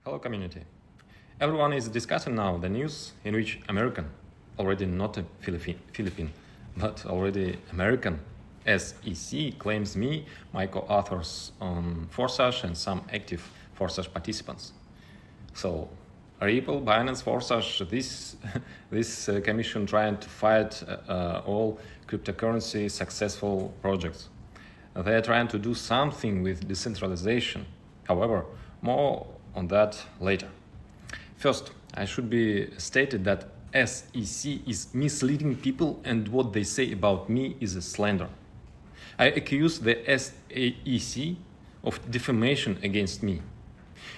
Hello community. Everyone is discussing now the news in which American, already not a Philippine, but already American SEC claims me, my co-authors on Forsage and some active Forsage participants. So Ripple, Binance, Forsage, this commission trying to fight all cryptocurrency successful projects. They are trying to do something with decentralization. However, more on that later. First, I should be stated that SEC is misleading people and what they say about me is a slander. I accuse the SEC of defamation against me.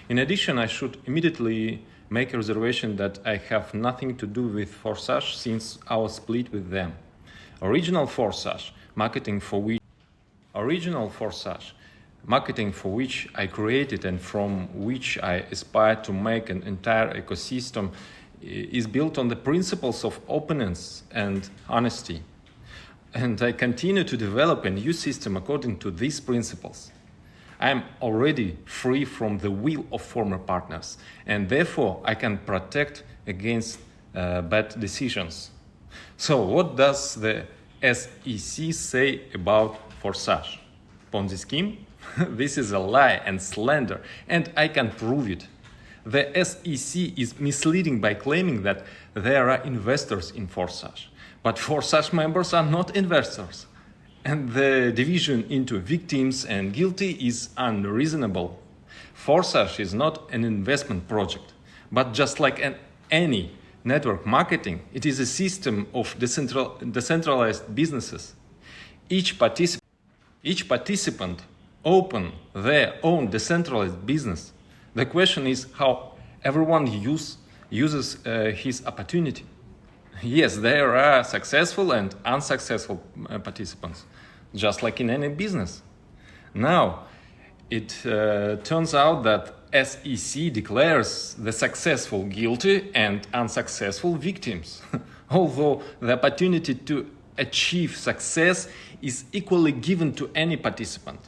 In addition, I should immediately make a reservation that I have nothing to do with Forsage since our split with them. Original Forsage, marketing for which I created and from which I aspire to make an entire ecosystem, is built on the principles of openness and honesty. And I continue to develop a new system according to these principles. I am already free from the will of former partners, and therefore I can protect against bad decisions. So what does the SEC say about Forsage? Ponzi scheme? This is a lie and slander, and I can prove it. The SEC is misleading by claiming that there are investors in Forsage, but Forsage members are not investors. And the division into victims and guilty is unreasonable. Forsage is not an investment project, but just like any network marketing, it is a system of decentralized businesses. Each participant open their own decentralized business. The question is how everyone uses his opportunity. Yes, there are successful and unsuccessful participants, just like in any business. Now, it turns out that SEC declares the successful guilty and unsuccessful victims, although the opportunity to achieve success is equally given to any participant.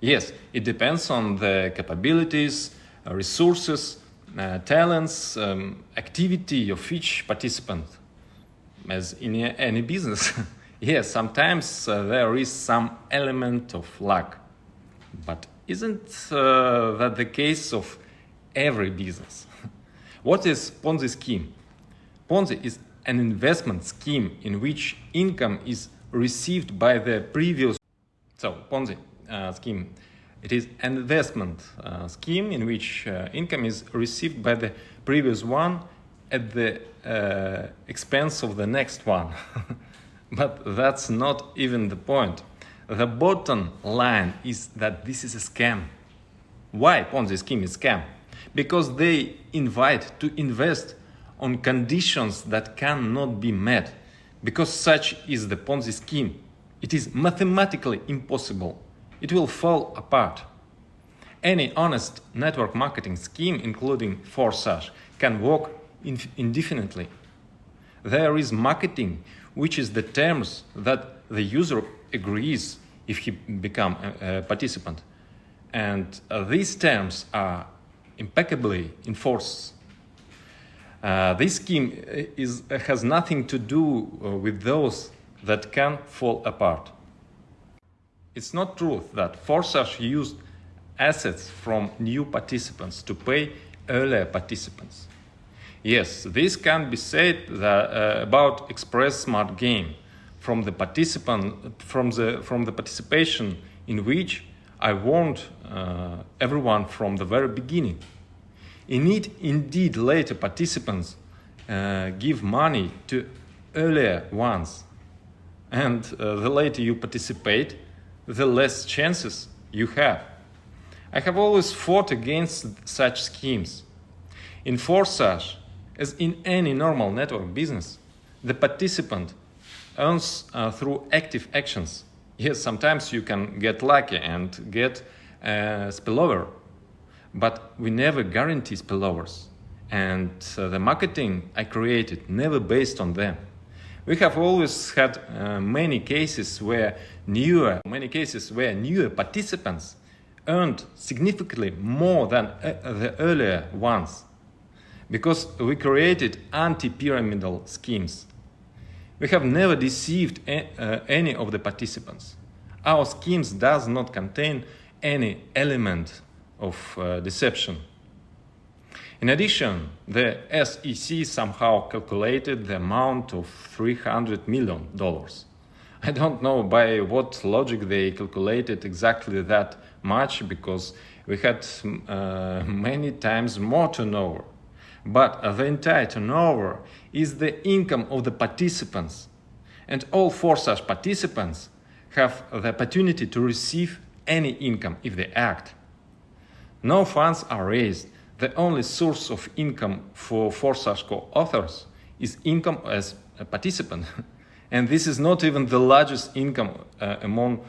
Yes, it depends on the capabilities, resources, talents, activity of each participant, as in any business. Yes, sometimes there is some element of luck, but isn't that the case of every business? What is Ponzi scheme? Ponzi is an investment scheme in which income is received by the previous. So Ponzi scheme, it is an investment scheme in which income is received by the previous one at the expense of the next one. But that's not even the point. The bottom line is that this is a scam. Why Ponzi scheme is scam? Because they invite to invest on conditions that cannot be met. Because such is the Ponzi scheme. It is mathematically impossible. It will fall apart. Any honest network marketing scheme, including Forsage, can work indefinitely. There is marketing, which is the terms that the user agrees if he becomes a participant. And these terms are impeccably enforced. This scheme has nothing to do with those that can fall apart. It's not true that Forsage used assets from new participants to pay earlier participants. Yes, this can be said about Express Smart Game from the participation in which I warned everyone from the very beginning. Indeed, later participants give money to earlier ones, and the later you participate, the less chances you have. I have always fought against such schemes. In Forsage, as in any normal network business, the participant earns through active actions. Yes, sometimes you can get lucky and get spillover, but we never guarantee spillovers. And the marketing I created never based on them. We have always had many cases where newer participants earned significantly more than the earlier ones, because we created anti-pyramidal schemes. We have never deceived any of the participants. Our schemes does not contain any element of deception. In addition, the SEC somehow calculated the amount of $300 million. I don't know by what logic they calculated exactly that much, because we had many times more turnover. But the entire turnover is the income of the participants, and all 4 such participants have the opportunity to receive any income if they act. No funds are raised. The only source of income for 4 such co-authors is income as a participant. And this is not even the largest income among